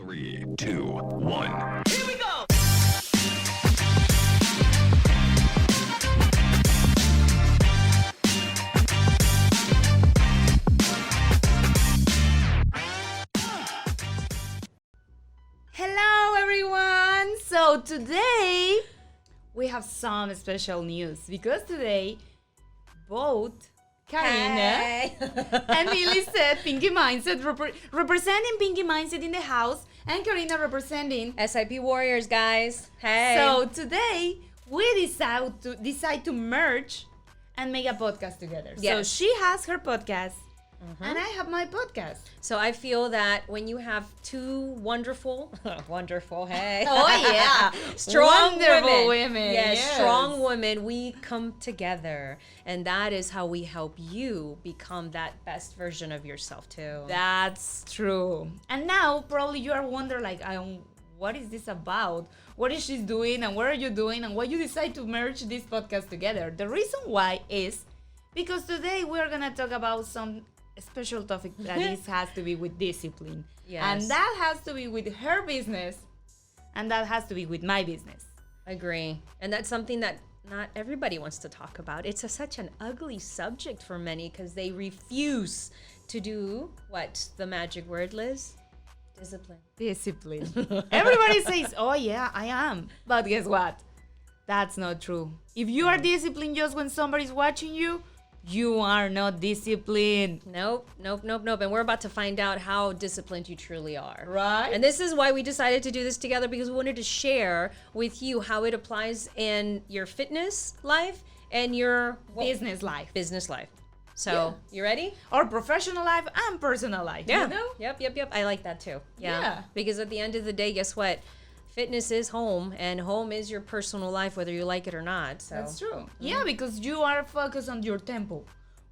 3, 2, 1. Here we go! Hello everyone! So today we have some special news because today both Karina and Millie said Pinky Mindset representing Pinky Mindset in the house and Karina representing SIP Warriors, guys. Hey. So today we decide to merge and make a podcast together. Yes. So she has her podcast and I have my podcast. So I feel that when you have two wonderful, hey. Oh yeah, strong wonderful women. Yes, Yes. strong women. We come together, and that is how we help you become that best version of yourself too. That's true. And now probably you are wondering like, what is this about? What is she doing and what are you doing and why you decide to merge this podcast together? The reason why is because today we're gonna talk about some special topic that has to be with discipline. Yes. And that has to be with her business and that has to be with my business. Agree. And that's something that not everybody wants to talk about. It's such an ugly subject for many because they refuse to do what the magic word, Liz? Discipline. Discipline. Everybody says, oh yeah, I am. But guess what? That's not true. If you are disciplined just when somebody's watching you, you are not disciplined. Nope. And we're about to find out how disciplined you truly are. Right? And this is why we decided to do this together, because we wanted to share with you how it applies in your fitness life and your business life. business life. So, You ready? Or professional life and personal life. Yeah. You know? Yep. I like that too. Yeah. Because at the end of the day, guess what? Fitness is home, and home is your personal life, whether you like it or not. So That's true. Yeah, because you are focused on your temple.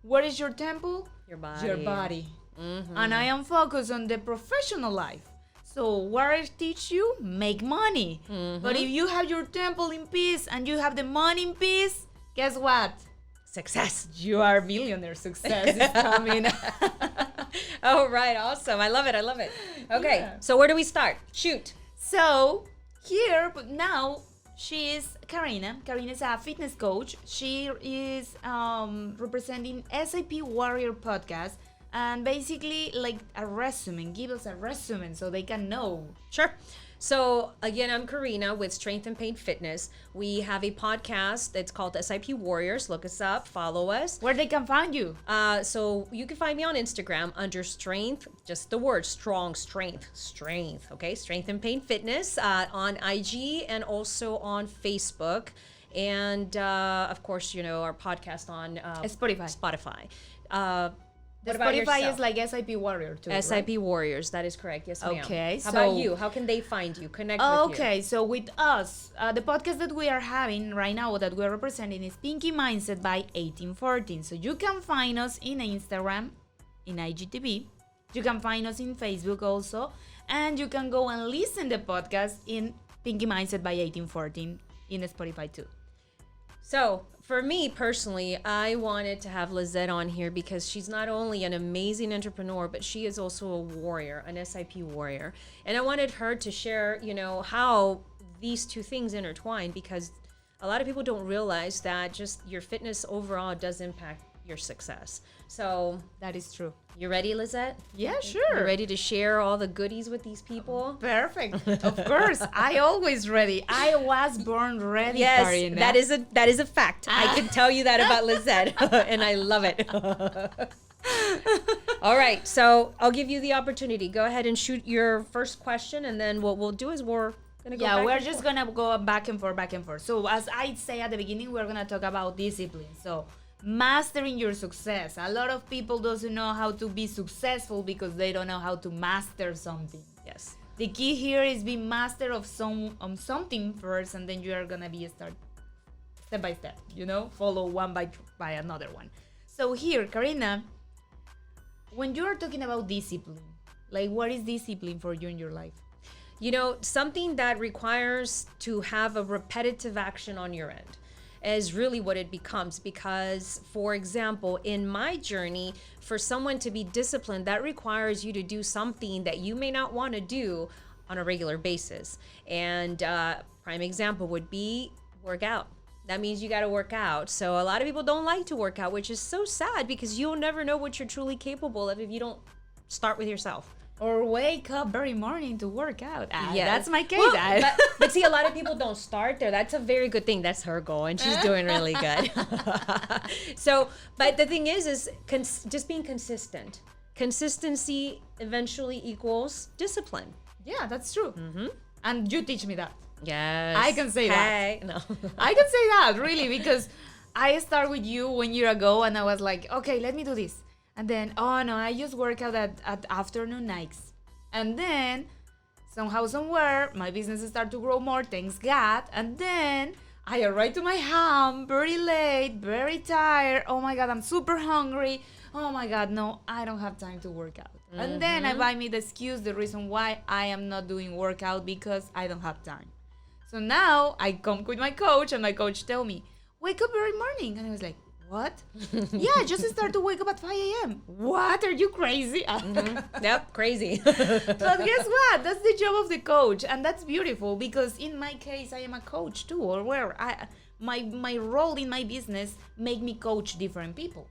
What is your temple? Your body. Your body. And I am focused on the professional life. So what I teach you, make money. But if you have your temple in peace and you have the money in peace, guess what? Success. You are millionaire. Success is coming. Oh, right. Awesome. I love it. Okay. Yeah. So where do we start? Shoot. So here, but now she is Karina. Karina is a fitness coach. She is representing SIP Warrior podcast and basically like a resume. Give us a resume so they can know. Sure. So again, I'm Karina with Strength and Pain Fitness. We have a podcast that's called SIP Warriors. Look us up, follow us. Where they can find you. So you can find me on Instagram under Strength, just the word strength. Okay, Strength and Pain Fitness on IG and also on Facebook, and of course, our podcast on Spotify. The What about Spotify yourself? is like SIP Warrior too. SIP right? Warriors. That is correct. Yes, ma'am. Okay, How about so- you? How can they find you? Connect with you. Okay, so with us, the podcast that we are having right now that we're representing is Pinky Mindset by 1814. So you can find us in Instagram, in IGTV. You can find us in Facebook also. And you can go and listen the podcast in Pinky Mindset by 1814 in Spotify too. So, for me personally, I wanted to have Lissette on here because she's not only an amazing entrepreneur, but she is also a warrior, an SIP warrior. And I wanted her to share, how these two things intertwine, because a lot of people don't realize that just your fitness overall does impact your success. So, That is true. you ready, Lissette? Yeah, You sure. ready to share all the goodies with these people? Perfect. Of course. I always ready. I was born ready, Yes, Karina. that is a fact. I can tell you that about Lissette, and I love it. All right, so I'll give you the opportunity. Go ahead and shoot your first question, and then what we'll do is we're gonna go. Yeah, back we're and just forth. gonna go back and forth. So as I say at the beginning, we're gonna talk about discipline. So mastering your success. A lot of people doesn't know how to be successful because they don't know how to master something. Yes. The key here is be master of something first, and then you are gonna be step by step. Follow one by another one. So here, Karina, when you are talking about discipline, like what is discipline for you in your life? Something that requires to have a repetitive action on your end is really what it becomes. Because, for example, in my journey, for someone to be disciplined, that requires you to do something that you may not want to do on a regular basis. And prime example would be work out. That means you got to work out. So a lot of people don't like to work out, which is so sad because you'll never know what you're truly capable of if you don't start with yourself. Or wake up very morning to work out. Yeah, That's my case. Well, but see, a lot of people don't start there. That's a very good thing. That's her goal, and she's doing really good. So, but the thing is just being consistent. Consistency eventually equals discipline. Yeah, that's true. And you teach me that. Yes. I can say that. No. I can say that, really, because I started with you 1 year ago and I was like, okay, let me do this. And then, oh no, I just work out at afternoon nights. And then, somehow, somewhere, my business started to grow more, thanks God. And then, I arrived to my home very late, very tired. Oh my God, I'm super hungry. Oh my God, no, I don't have time to work out. And then I buy me the excuse, the reason why I am not doing workout because I don't have time. So now I come with my coach and my coach tell me, wake up every morning. And I was like, what? Yeah, just start to wake up at 5 a.m. What? Are you crazy? Yep, crazy. But guess what? That's the job of the coach. And that's beautiful because in my case, I am a coach too. Or where my role in my business make me coach different people.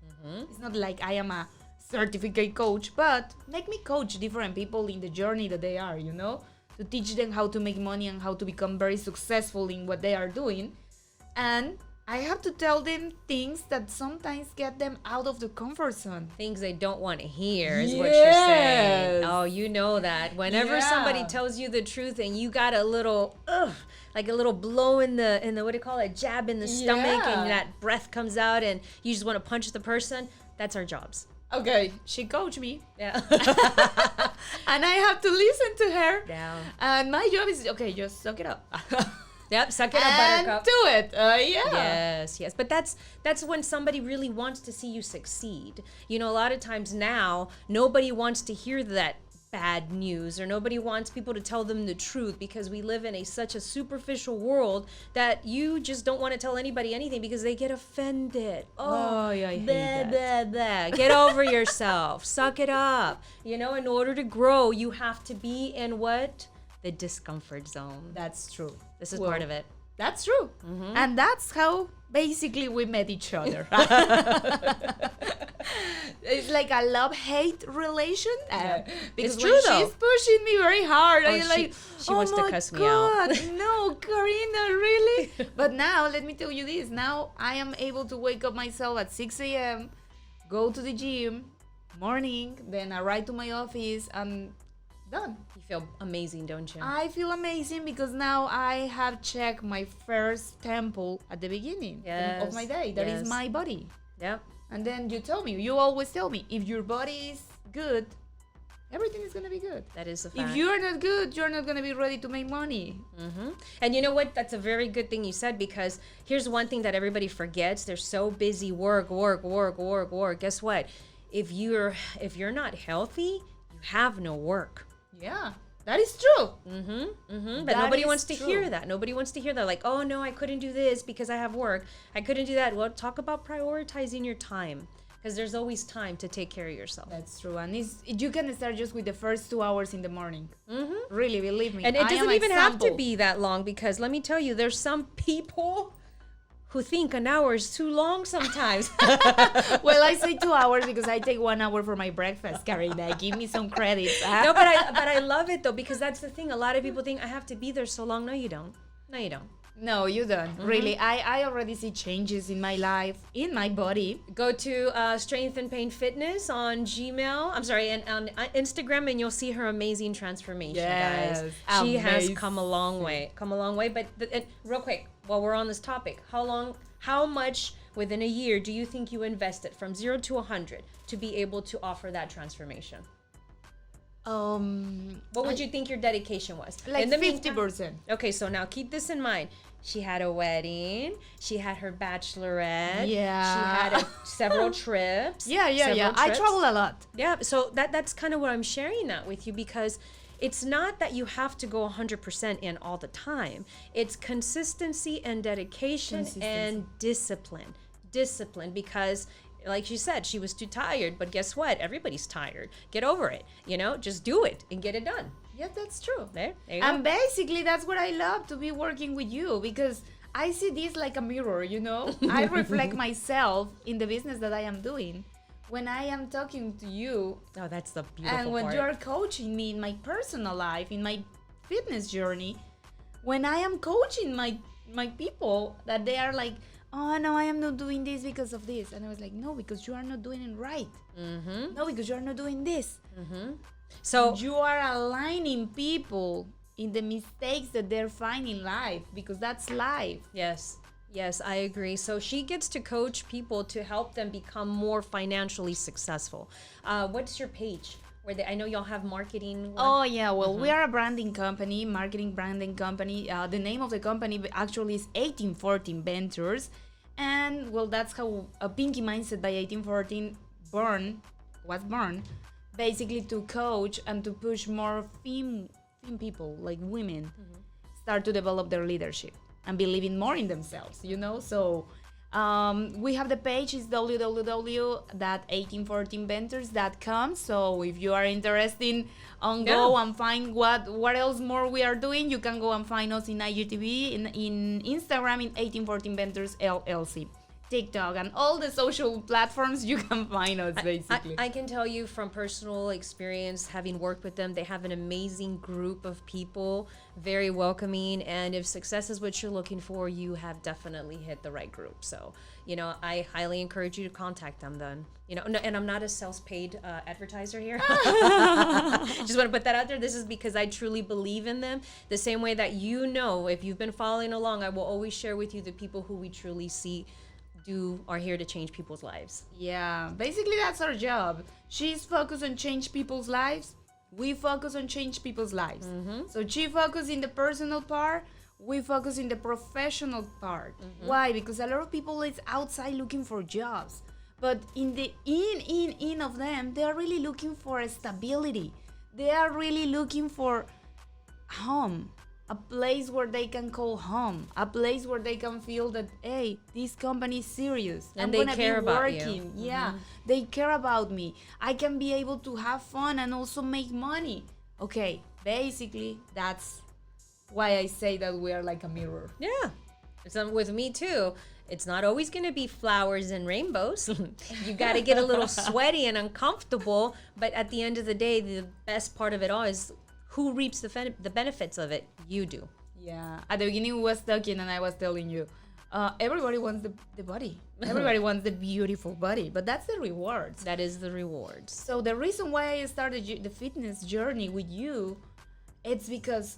It's not like I am a certificate coach, but make me coach different people in the journey that they are, to teach them how to make money and how to become very successful in what they are doing. And I have to tell them things that sometimes get them out of the comfort zone. Things they don't want to hear is what you're saying. Oh, you know that. Whenever somebody tells you the truth and you got a little, like a little blow in the what do you call it, jab in the stomach, and that breath comes out and you just want to punch the person, that's our jobs. Okay, she coached me. Yeah. And I have to listen to her. Yeah. And my job is, okay, just suck it up. Yep, suck it up, and buttercup. do it. Yes. But that's when somebody really wants to see you succeed. A lot of times now, nobody wants to hear that bad news, or nobody wants people to tell them the truth, because we live in such a superficial world that you just don't want to tell anybody anything because they get offended. Oh yeah, I hate that. Blah. Get over yourself. Suck it up. In order to grow, you have to be in what? The discomfort zone. That's true. This is part of it. That's true. And that's how basically we met each other. It's like a love-hate relation. Because it's true, when though. she's pushing me very hard, Oh, I'm like, she wants to cuss me God, out. no, Karina, really? But now, let me tell you this. Now I am able to wake up myself at 6 a.m., go to the gym, morning, then arrive to my office, and done. You feel amazing, don't you? I feel amazing because now I have checked my first temple at the beginning of my day. That is my body. Yep. And then you always tell me, if your body is good, everything is going to be good. That is a fact. If you're not good, you're not going to be ready to make money. And you know what? That's a very good thing you said, because here's one thing that everybody forgets. They're so busy, work. Guess what? If you're not healthy, you have no work. Yeah, that is true. But nobody wants to hear that. Nobody wants to hear that. Like, oh no, I couldn't do this because I have work. I couldn't do that. Well, talk about prioritizing your time, because there's always time to take care of yourself. That's true. And you can start just with the first 2 hours in the morning. Really, believe me. And it doesn't even have to be that long, because let me tell you, there's some people who think an hour is too long sometimes. Well, I say 2 hours because I take 1 hour for my breakfast, Karina. Give me some credit. No, but I love it though, because that's the thing. A lot of people think I have to be there so long. No, you don't. No, you don't. Really, I already see changes in my life, in my body. Go to Strength and Pain Fitness on and on Instagram, and you'll see her amazing transformation, guys. She has come a long way. But real quick, while we're on this topic, how much within a year do you think you invested from 0 to 100 to be able to offer that transformation? What would you think your dedication was? Like 50%. Okay, so now keep this in mind. She had a wedding. She had her bachelorette. Yeah. She had several trips. Yeah. I travel a lot. Yeah, so that's kind of what I'm sharing that with you, because it's not that you have to go 100% in all the time. It's consistency and dedication and discipline. Because like she said, she was too tired, but guess what? Everybody's tired. Get over it. Just do it and get it done. Yeah, that's true. There you And go. basically, that's what I love to be working with you because I see this like a mirror, you know? I reflect myself in the business that I am doing. When I am talking to you Oh, that's the beautiful and when part. you are coaching me in my personal life, in my fitness journey, when I am coaching my people that they are like, oh no, I am not doing this because of this. And I was like, no, because you are not doing it right. No, because you are not doing this. So You are aligning people in the mistakes that they're finding in life because that's life. yes, I agree. So she gets to coach people to help them become more financially successful. What's your page? I know y'all have marketing. Oh yeah, well we are a branding company, marketing branding company. The name of the company actually is 1814 Ventures, and well that's how a Pinky Mindset by 1814 was born, basically to coach and to push more femme people like women start to develop their leadership and believing more in themselves, you know. So we have the page is www.1814ventures.com. So if you are interested go and find what else more we are doing, you can go and find us in IGTV, in Instagram in 1814ventures LLC, TikTok, and all the social platforms you can find us basically. I can tell you from personal experience, having worked with them, they have an amazing group of people, very welcoming. And if success is what you're looking for, you have definitely hit the right group. So, you know, I highly encourage you to contact them then. You know, no, and I'm not a self-paid advertiser here. Just want to put that out there. This is because I truly believe in them. The same way that, you know, if you've been following along, I will always share with you the people who we truly see are here to change people's lives. Yeah, basically that's our job. She's focused on change people's lives. We focus on change people's lives. So she focus in the personal part. We focus in the professional part. Why? Because a lot of people is outside looking for jobs, but in the in of them, they are really looking for a stability. They are really looking for home. A place where they can call home, a place where they can feel that, hey, this company is serious. And I'm they gonna care be about you. working. Yeah, they care about me. I can be able to have fun and also make money. Okay, basically, that's why I say that we are like a mirror. Yeah. So with me too, it's not always going to be flowers and rainbows. You got to get a little sweaty and uncomfortable. But at the end of the day, the best part of it all is who reaps the benefits of it? You do. Yeah. At the beginning, we was talking and I was telling you, everybody wants the body. Everybody wants the beautiful body, but that's the rewards. That is the rewards. So the reason why I started the fitness journey with you, it's because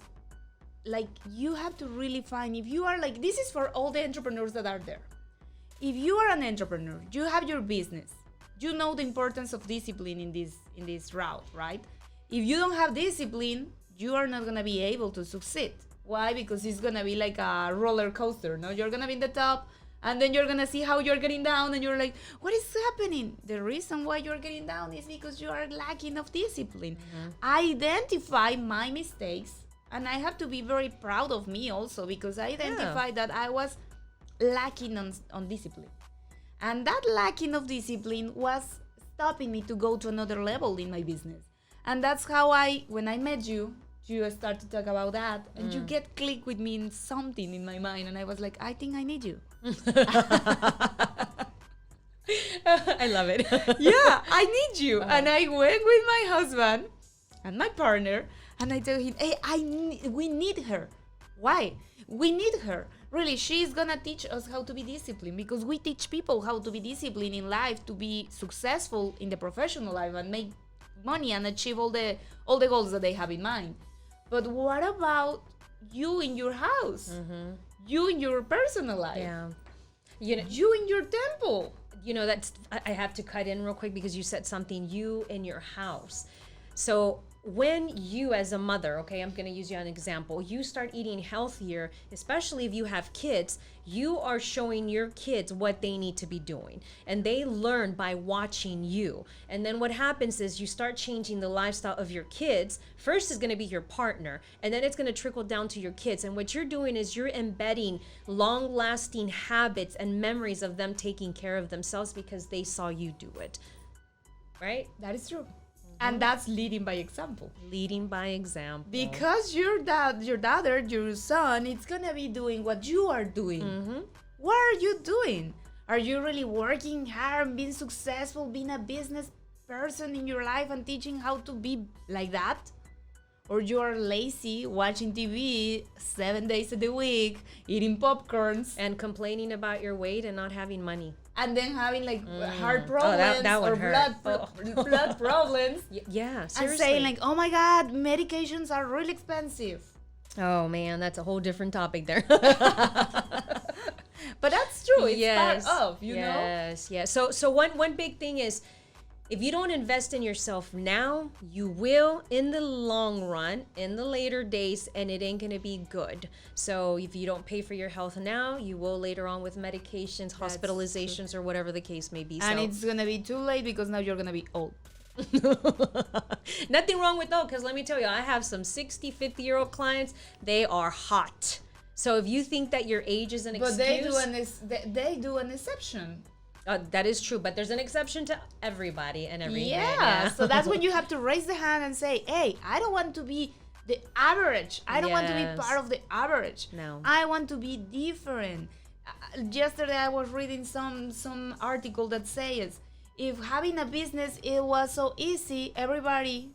like you have to really find, if you are like, this is for all the entrepreneurs that are there. If you are an entrepreneur, you have your business, you know the importance of discipline in this route, right? If you don't have discipline, you are not gonna be able to succeed. Why? Because it's gonna be like a roller coaster, no? You're gonna be in the top, and then you're gonna see how you're getting down, and you're like, what is happening? The reason why you're getting down is because you are lacking of discipline. I identify my mistakes, and I have to be very proud of me also, because I identified that I was lacking on discipline. And that lacking of discipline was stopping me to go to another level in my business. And that's how when I met you start to talk about that, and you get click with me in something in my mind, and I was like, I think I need you. I love it. Yeah, I need you. And I went with my husband and my partner, and I told him, hey, we need her. Why? We need her. Really, she's gonna teach us how to be disciplined, because we teach people how to be disciplined in life, to be successful in the professional life and make money and achieve all the goals that they have in mind. But what about you in your house? You in your personal life? Yeah. You in your temple? You know, I have to cut in real quick because you said something, you in your house. So when you as a mother, okay, I'm going to use you as an example, you start eating healthier, especially if you have kids, you are showing your kids what they need to be doing. And they learn by watching you. And then what happens is you start changing the lifestyle of your kids. First is going to be your partner, and then it's going to trickle down to your kids. And what you're doing is you're embedding long-lasting habits and memories of them taking care of themselves because they saw you do it. Right? That is true. And that's leading by example. Leading by example. Because your daughter, your son, it's gonna be doing what you are doing. What are you doing? Are you really working hard, being successful, being a business person in your life and teaching how to be like that? Or you are lazy, watching TV 7 days of the week, eating popcorns, and complaining about your weight and not having money. and then having like heart problems that or would hurt. blood problems, Yeah, and seriously. saying like, "Oh my God, medications are really expensive." Oh man, that's a whole different topic there. But that's true. It's Yes. part of, you know. Yes, yes. So one big thing is, if you don't invest in yourself now, you will in the long run, in the later days, and it ain't gonna be good. So if you don't pay for your health now, you will later on with medications, hospitalizations, or whatever the case may be. And So it's gonna be too late because now you're gonna be old. nothing wrong with that, because let me tell you, I have some 60, 50-year-old clients. They are hot. So if you think that your age is an excuse, But they do an exception. that is true. But there's an exception to everybody and everything. Yeah. So that's when you have to raise the hand and say, "Hey, I don't want to be the average. I don't want to be Yes. part of the average. No. I want to be different." Yesterday I was reading some article that says, if having a business it was so easy, everybody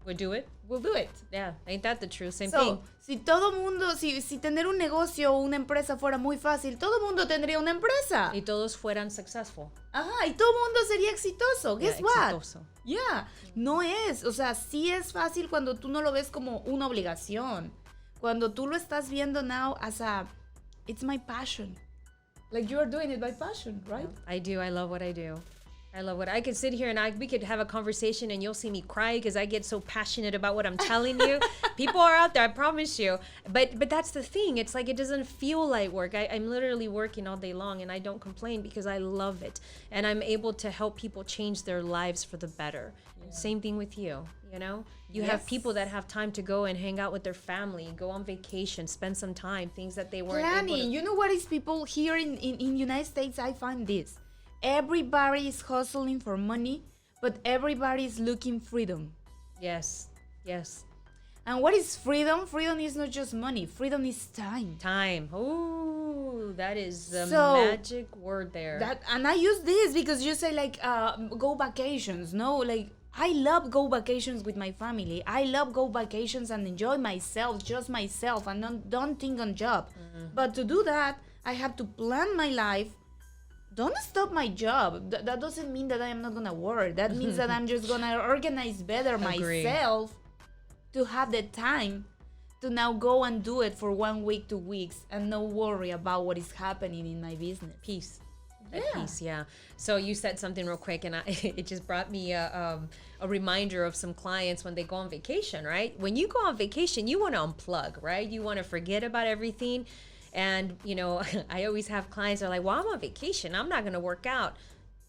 Would do it. will do it. Yeah, ain't that the truth? Same So, thing. si todo mundo, si tener un negocio o una empresa fuera muy fácil, todo mundo tendría una empresa. Y todos fueran successful. Ajá, y todo mundo sería exitoso. Guess Yeah, what? exitoso. Yeah, no es. O sea, sí es fácil cuando tú no lo ves como una obligación. Cuando tú lo estás viendo now as a, it's my passion. Like you are doing it by passion, right? I do. I love what I do. I love what I could sit here and we could have a conversation and you'll see me cry because I get so passionate about what I'm telling you. People are out there, I promise you. But that's the thing. It's like it doesn't feel like work. I'm literally working all day long and I don't complain because I love it. And I'm able to help people change their lives for the better. Yeah. Same thing with you, you know? You have people that have time to go and hang out with their family, go on vacation, spend some time, things that they weren't able to. Planning. You know what is people here in United States, I find this. Everybody is hustling for money, but everybody is looking freedom. Yes, yes. And what is freedom? Freedom is not just money. Freedom is time. Time. Oh, that is the So, magic word there. And I use this because you say like go vacations. No, like I love go vacations with my family. I love go vacations and enjoy myself, just myself, and don't think on job. But to do that, I have to plan my life. Don't stop my job. That doesn't mean that I am not gonna work. That means that I'm just gonna organize better Agree. myself to have the time to now go and do it for 1 week, 2 weeks, and no worry about what is happening in my business. Peace. Yeah. Peace, yeah. So you said something real quick, and it just brought me a reminder of some clients when they go on vacation, right? When you go on vacation, you want to unplug, right? You want to forget about everything. And, you know, I always have clients that are like, well, I'm on vacation. I'm not going to work out.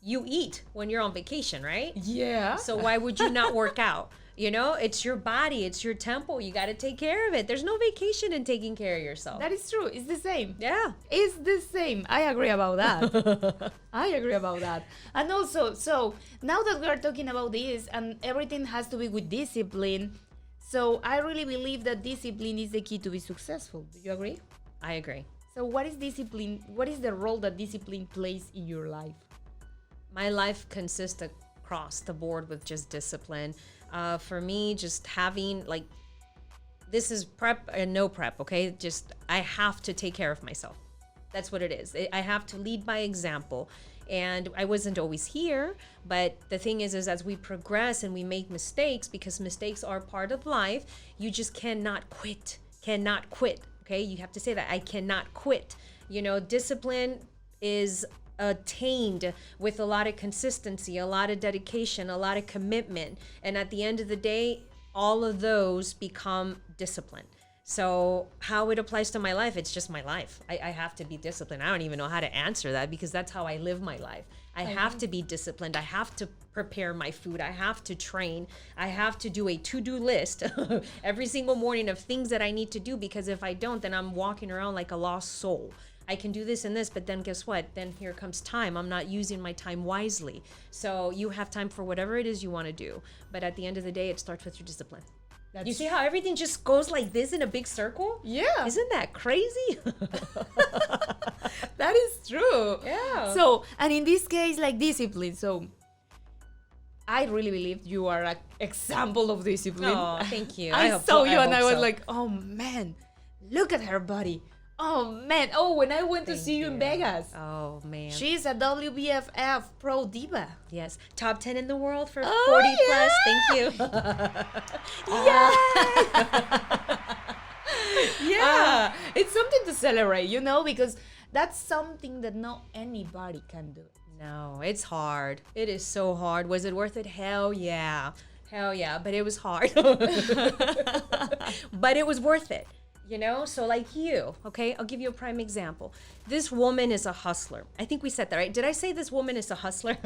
You eat when you're on vacation, right? Yeah. So why would you not work out? You know, it's your body, it's your temple. You got to take care of it. There's no vacation in taking care of yourself. That is true. It's the same. Yeah. It's the same. I agree about that. I agree about that. And also, so now that we are talking about this and everything has to be with discipline, so I really believe that discipline is the key to be successful. Do you agree? I agree. So what is discipline? What is the role that discipline plays in your life? My life consists across the board with just discipline. For me, just having like, this is prep and no prep, okay? Just, I have to take care of myself. That's what it is. I have to lead by example. And I wasn't always here, but the thing is as we progress and we make mistakes, because mistakes are part of life, you just cannot quit. Okay, you have to say that I cannot quit. You know, discipline is attained with a lot of consistency, a lot of dedication, a lot of commitment. And at the end of the day, all of those become discipline. So how it applies to my life, it's just my life. I have to be disciplined. I don't even know how to answer that because that's how I live my life. I have to be disciplined. I have to prepare my food. I have to train. I have to do a to-do list every single morning of things that I need to do, because if I don't, then I'm walking around like a lost soul. I can do this and this, but then guess what? Then here comes time. I'm not using my time wisely. So you have time for whatever it is you want to do. But at the end of the day, it starts with your discipline. You see how everything just goes like this in a big circle? Yeah. Isn't that crazy? That is true. Yeah. So, and in this case, like discipline. So, I really believe you are an example of discipline. Oh, thank you. I hope saw so. you and I was so. like, oh man, look at her body. Oh man. Oh, when I went to Thank see you in Vegas. Oh, man. She's a WBFF pro diva. Yes. Top 10 in the world for Oh, 40 yeah. plus. Thank you. Yeah. It's something to celebrate, because that's something that not anybody can do. No, it's hard. It is so hard. Was it worth it? Hell yeah. Hell yeah. But it was hard. But it was worth it. So like you, okay, I'll give you a prime example. This woman is a hustler. I think we said that, right? Did I say this woman is a hustler?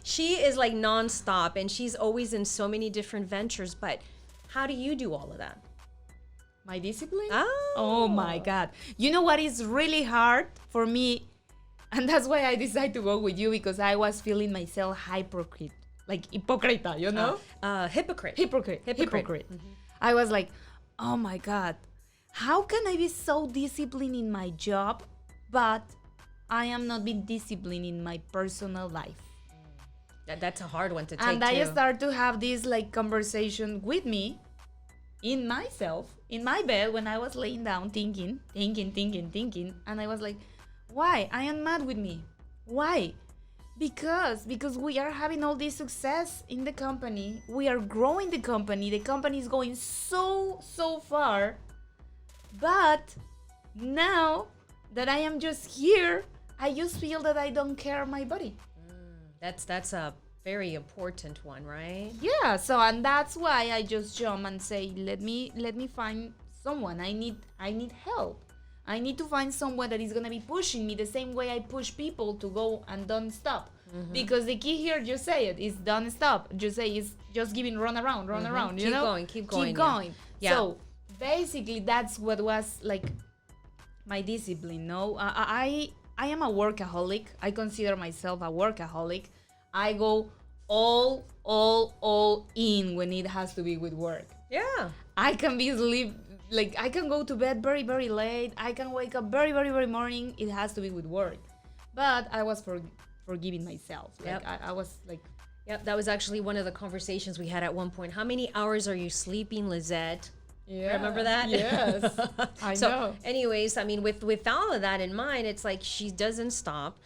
She is like nonstop and she's always in so many different ventures. But how do you do all of that? My discipline? Oh. Oh my God. You know what is really hard for me? And that's why I decided to go with you, because I was feeling myself hypocrite. Like hypocrita, Hypocrite. Hypocrite. I was like, oh my God, how can I be so disciplined in my job, but I am not being disciplined in my personal life? That's a hard one to take, And too. I start to have this like conversation with me, in myself, in my bed, when I was laying down thinking. And I was like, why? I am mad with me. Why? Because we are having all this success in the company. We are growing the company. The company is going so far. But now that I am just here, I just feel that I don't care my body. That's a very important one, right? Yeah, so and that's why I just jump and say, let me find someone. I need help. I need to find someone that is gonna be pushing me the same way I push people to go and don't stop. Because the key here, just say it, is don't stop. Just say it's just giving run around, Keep going. Keep going. Yeah. So basically that's what was like my discipline. No, I am a workaholic. I consider myself a workaholic. I go all in when it has to be with work. Yeah. I can be like I can go to bed very late. I can wake up very morning. It has to be with work. But I was forgiving myself. Like Yep. I was like, Yep, that was actually one of the conversations we had at one point. How many hours are you sleeping, Lissette? yeah, Remember that? Yes, I So, know. anyways, I mean, with all of that in mind, it's like she doesn't stop,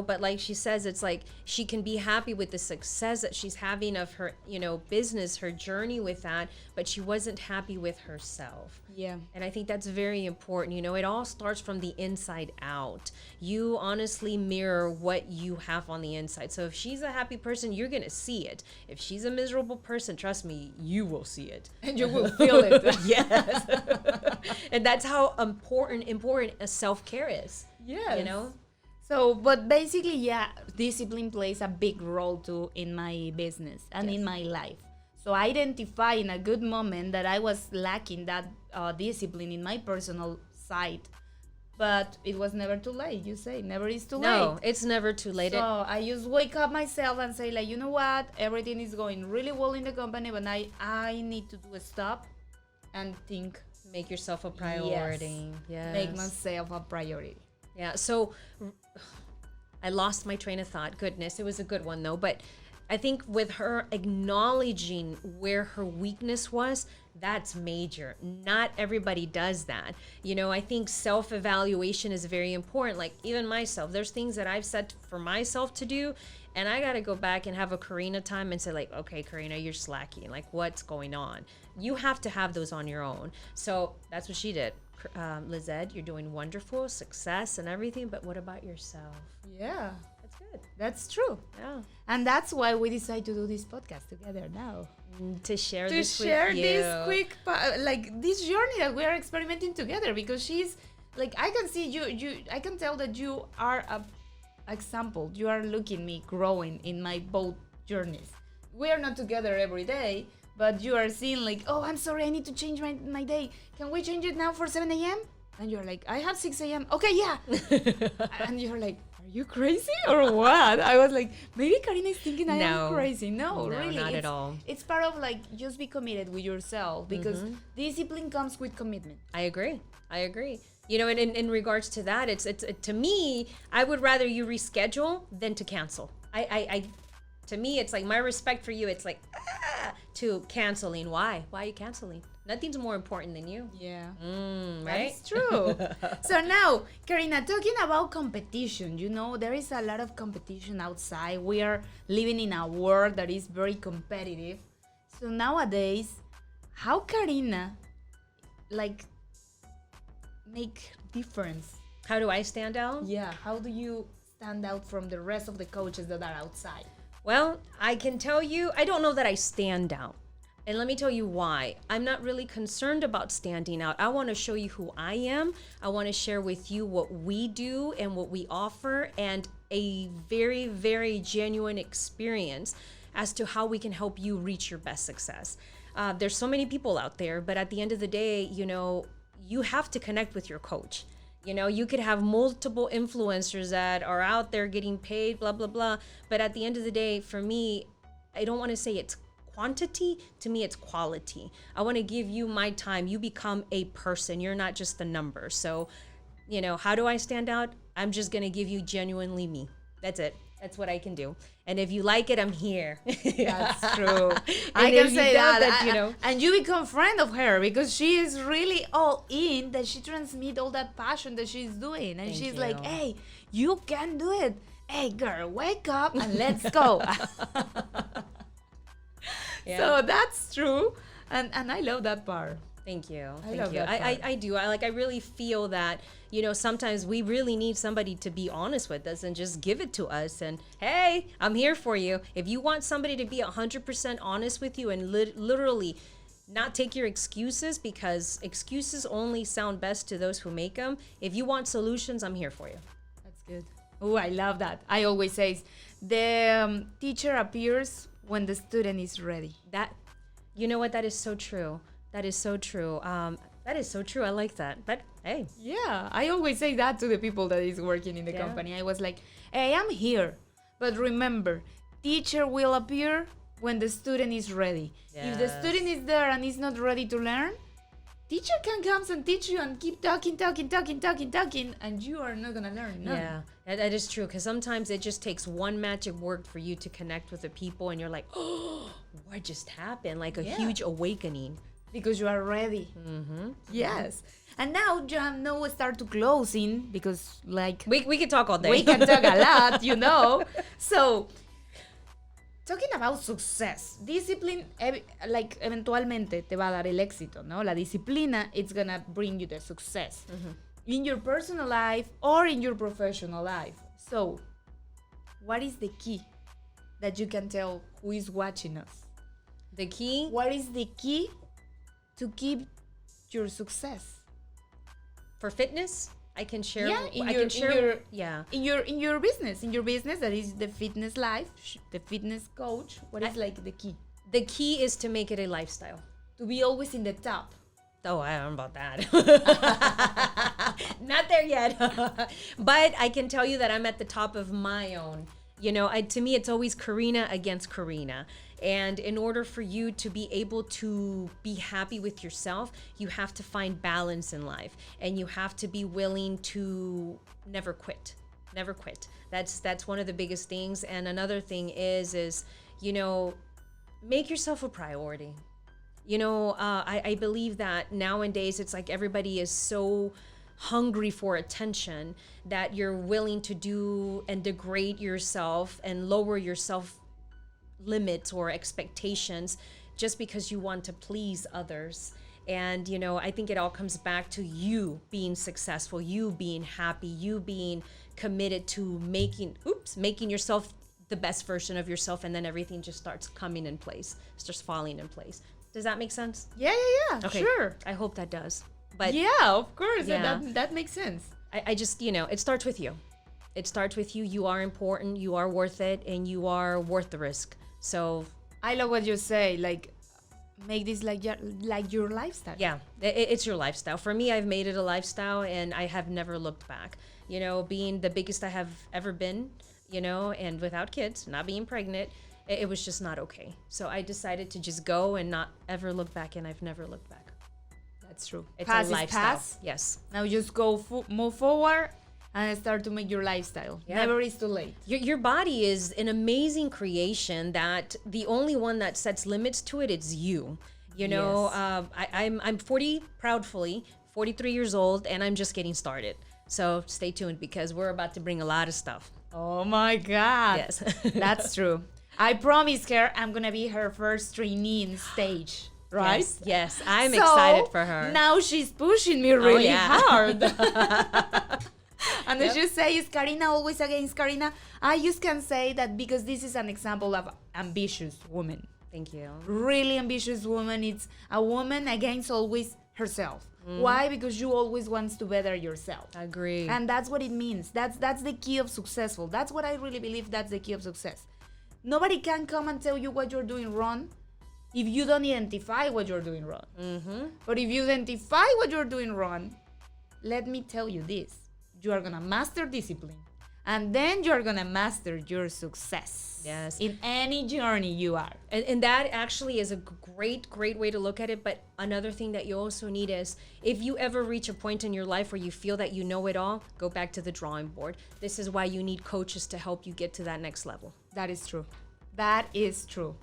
but like she says, it's like she can be happy with the success that she's having of her, business, her journey with that, but she wasn't happy with herself. Yeah. And I think that's very important. It all starts from the inside out. You honestly mirror what you have on the inside. So if she's a happy person, you're going to see it. If she's a miserable person, trust me, you will see it. And you will feel it. Yes. And that's how important a self-care is. Yes. So, but basically, yeah, discipline plays a big role too in my business and in my life. So I identify in a good moment that I was lacking that discipline in my personal side, but it was never too late. You say never is too late. No, it's never too late. So I just wake up myself and say like, you know what? Everything is going really well in the company, but I need to do a stop and think. Make yourself a priority. Yes. Make myself a priority. Yeah, so I lost my train of thought. Goodness, it was a good one though. But I think with her acknowledging where her weakness was, that's major. Not everybody does that. I think self-evaluation is very important. Like even myself, there's things that I've set for myself to do, and I got to go back and have a Karina time and say like, okay, Karina, you're slacking. Like what's going on? You have to have those on your own. So that's what she did. Lissette, you're doing wonderful, success and everything, but what about yourself? Yeah. That's good. That's true. Yeah. And that's why we decided to do this podcast together now. To share To this share with you. this quick, like this journey that we are experimenting together, because she's like, I can see I can tell that you are a example. You are looking me growing in my both journeys. We are not together every day, but you are seeing like, oh, I'm sorry, I need to change my day. Can we change it now for 7 a.m.? And you're like, I have 6 a.m. Okay, yeah. And you're like, are you crazy or what? I was like, maybe Karina is thinking I am crazy. No, really. Not at all. It's part of like, just be committed with yourself because discipline comes with commitment. I agree. You know, and in regards to that, it's to me, I would rather you reschedule than to cancel. To me, it's like my respect for you. It's like to canceling. Why are you canceling? Nothing's more important than you. Yeah, right? That's true. So now, Karina, talking about competition, you know, there is a lot of competition outside. We are living in a world that is very competitive. So nowadays, how Karina, like, make difference? How do I stand out? Yeah, how do you stand out from the rest of the coaches that are outside? Well, I can tell you, I don't know that I stand out. And let me tell you why. I'm not really concerned about standing out. I want to show you who I am. I want to share with you what we do and what we offer and a very, very genuine experience as to how we can help you reach your best success. There's so many people out there, but at the end of the day, you know, you have to connect with your coach. You know, you could have multiple influencers that are out there getting paid, blah, blah, blah. But at the end of the day, for me, I don't want to say it's quantity. To me, it's quality. I want to give you my time. You become a person. You're not just a number. So, you know, how do I stand out? I'm just going to give you genuinely me. That's it. That's what I can do. And if you like it, I'm here. That's true. I can say that, you know. And you become friend of her because she is really all in, that she transmits all that passion that she's doing. And she's like, hey, you can do it. Hey, girl, wake up and let's go. Yeah. So that's true. And I love that part. Thank you. I do. I really feel that, you know, sometimes we really need somebody to be honest with us and just give it to us. And hey, I'm here for you. If you want somebody to be 100% honest with you and literally not take your excuses, because excuses only sound best to those who make them. If you want solutions, I'm here for you. That's good. Oh, I love that. I always say the teacher appears when the student is ready. That, you know what? That is so true. That is so true. That is so true. I like that. But hey. Yeah, I always say that to the people that is working in the company. I was like, hey, I'm here. But remember, teacher will appear when the student is ready. Yes. If the student is there and is not ready to learn, teacher can come and teach you and keep talking, and you are not going to learn. None. Yeah, that is true. Because sometimes it just takes one magic word for you to connect with the people. And you're like, oh, what just happened? Like a huge awakening. Because you are ready. Mm-hmm. Yes. And now, John, we start to closing because, like... We can talk all day. We can talk a lot, you know. So, talking about success. Discipline, like, eventualmente te va a dar el éxito, ¿no? La disciplina, it's gonna bring you the success. Mm-hmm. In your personal life or in your professional life. So, what is the key that you can tell who is watching us? The key? What is the key to keep your success? For fitness, I can share. In your business that is the fitness life, the fitness coach. What is like the key? The key is to make it a lifestyle. To be always in the top. Oh, I don't know about that. Not there yet. But I can tell you that I'm at the top of my own. You know, to me, it's always Karina against Karina. And in order for you to be able to be happy with yourself, you have to find balance in life. And you have to be willing to never quit. Never quit. That's one of the biggest things. And another thing is, you know, make yourself a priority. You know, I believe that nowadays it's like everybody is so hungry for attention that you're willing to do and degrade yourself and lower yourself limits or expectations just because you want to please others. And, you know, I think it all comes back to you being successful, you being happy, you being committed to making yourself the best version of yourself, and then everything just starts coming in place, starts falling in place. Does that make sense? Yeah. Okay. Sure. I hope that does. But yeah, of course. Yeah. That makes sense. I just, you know, it starts with you. It starts with you. You are important. You are worth it, and you are worth the risk. So I love what you say. Like, make this like your lifestyle. Yeah, it's your lifestyle. For me, I've made it a lifestyle, and I have never looked back. You know, being the biggest I have ever been, you know, and without kids, not being pregnant, it was just not okay. So I decided to just go and not ever look back, and I've never looked back. That's true. It's Past a is lifestyle. past. Yes. Now just go move forward and start to make your lifestyle. Yeah. Never is too late. Your body is an amazing creation that the only one that sets limits to it is you. You know, Yes. I'm 43 years old, and I'm just getting started. So stay tuned because we're about to bring a lot of stuff. Oh my God. Yes. That's true. I promised her I'm going to be her first trainee in stage. Right? Yes. I'm So, excited for her. Now she's pushing me really yeah. hard. And as you say, is Karina always against Karina? I just can say that because this is an example of ambitious woman. Thank you. Really ambitious woman. It's a woman against always herself. Why? Because you always wants to better yourself. Agree. And that's what it means. That's the key of successful. That's what I really believe. That's the key of success. Nobody can come and tell you what you're doing wrong if you don't identify what you're doing wrong. But if you identify what you're doing wrong, let me tell you this. You are going to master discipline. And then you're going to master your success. Yes. In any journey you are. And that actually is a great way to look at it. But another thing that you also need is if you ever reach a point in your life where you feel that you know it all, go back to the drawing board. This is why you need coaches to help you get to that next level. That is true. That is true.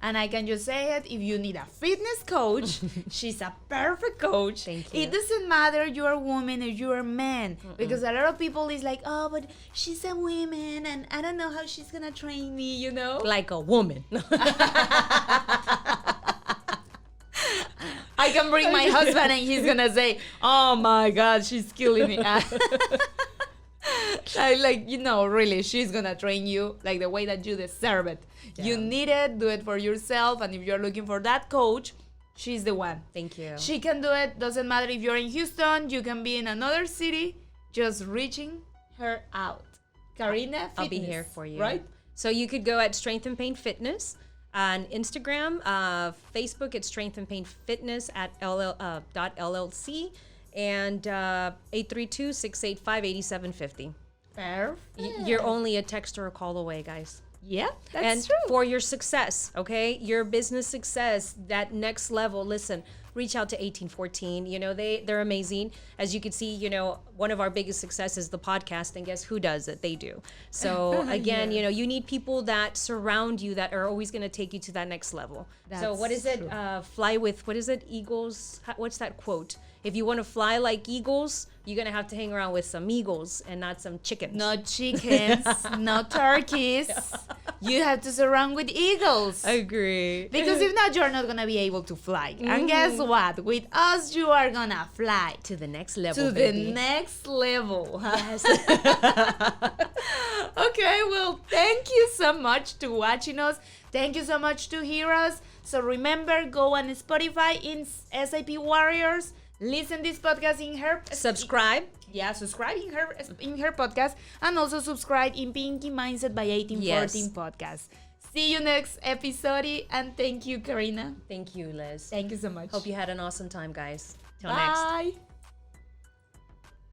And I can just say it, if you need a fitness coach, she's a perfect coach. Thank you. It doesn't matter you're a woman or you're a man. Because a lot of people is like, oh, but she's a woman and I don't know how she's going to train me, you know? Like a woman. I can bring my husband and he's going to say, oh my God, she's killing me. Like, you know, really, she's going to train you like the way that you deserve it. Yeah. You need it, do it for yourself. And if you're looking for that coach, she's the one. Thank you. She can do it. Doesn't matter if you're in Houston, you can be in another city, just reaching her out. Karina Fitness. I'll be here for you. Right? So you could go at Strength and Pain Fitness on Instagram, Facebook, it's Strength and Pain Fitness at .llc, and 832-685-8750. Perfect. You're only a text or a call away, guys. Yeah, that's And true. for your success, okay, your business success, that next level, listen, reach out to 1814. You know, they're amazing. As you can see, you know, one of our biggest successes is the podcast, and guess who does it? They do. So again, Yeah. you know, you need people that surround you that are always going to take you to that next level. So what is That's it? true. Fly with, what is it? Eagles. What's that quote? If you want to fly like eagles, you're going to have to hang around with some eagles and not some chickens. No chickens, no turkeys. You have to surround with eagles. Agree. Because if not, you're not gonna be able to fly. And guess what? With us, you are gonna fly To the next level, to baby. the next level. Yes. Okay, well, thank you so much to watching us. Thank you so much to hear us. So remember, go on Spotify in SAP Warriors. Listen this podcast in her Subscribe. Yeah, subscribe in her podcast, and also subscribe in Pinky Mindset by 1814 Yes. podcast. See you next episode, and thank you, Karina. Thank you, Liz. Thank you so much. Hope you had an awesome time, guys. Till next. Bye.